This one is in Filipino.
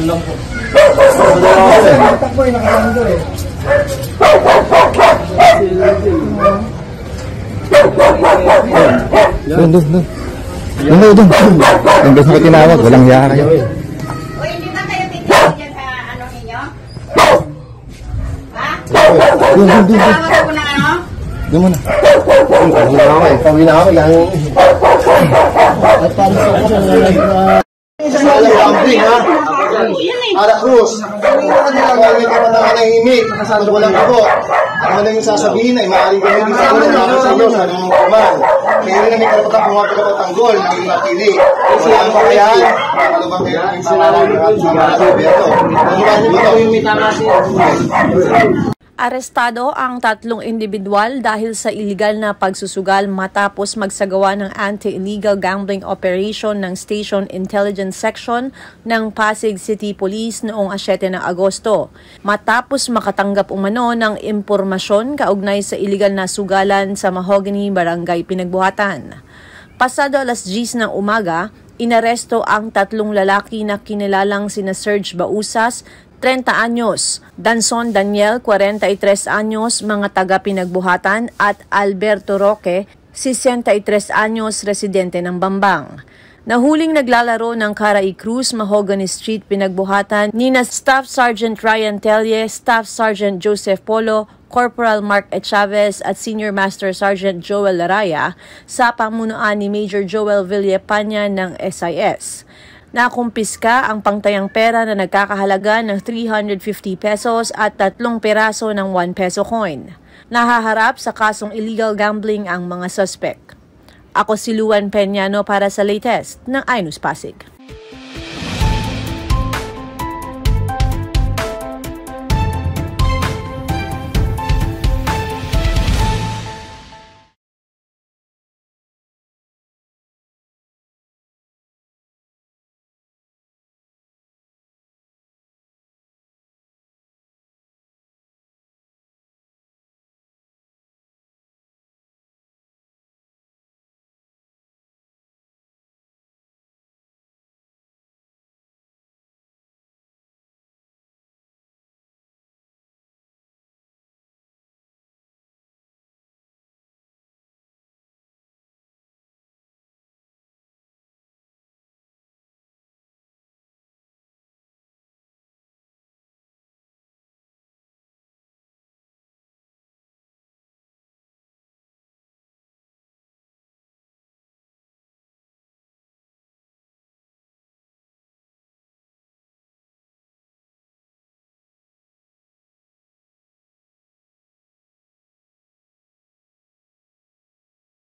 lang po. Takbo eh, nakalando eh. Doon. Ang gusto ko tinawag, walang hiya kayo. Uy, hindi ba kayo titigil dyan sa ano ninyo? Ha? Tawag ko na ano? Doon muna. Pauwi na ako. At paano ko siya nalang Camping, ha? Ara Cruz. Hindi ka gawin ka pa na manahimik. Pag walang abot. Ano lang yung sasabihin ay maaaring gawin yung sabihin namin sa iyo sa anong kuman. Kaya rin na may karapatang pumato ka patanggol na hindi mapili. Wala ang bakayan. Makalabang kayo ng sinalaw ng Alberto. Arestado ang 3 individual dahil sa iligal na pagsusugal matapos magsagawa ng anti-illegal gambling operation ng Station Intelligence Section ng Pasig City Police noong 7 ng Agosto. Matapos makatanggap umano ng impormasyon kaugnay sa iligal na sugalan sa Mahogany Barangay Pinagbuhatan. Pasado alas 10 ng umaga, inaresto ang 3 lalaki na kinilalang sina Serge Bausas, 30 anyos, Danson Daniel, 43 anyos, mga taga Pinagbuhatan, at Alberto Roque, 63 anyos, residente ng Bambang. Nahuling naglalaro ng Caray Cruz, Mahogany Street, Pinagbuhatan, nina Staff Sergeant Ryan Telye, Staff Sergeant Joseph Polo, Corporal Mark Chavez at Senior Master Sergeant Joel Laraya sa pamunuan ni Major Joel Villapanya ng SIS. Nakumpiska ang pangtayang pera na nagkakahalaga ng 350 pesos at 3 peraso ng 1 peso coin. Nahaharap sa kasong illegal gambling ang mga suspect. Ako si Luan Peñano para sa latest ng iNews Pasig.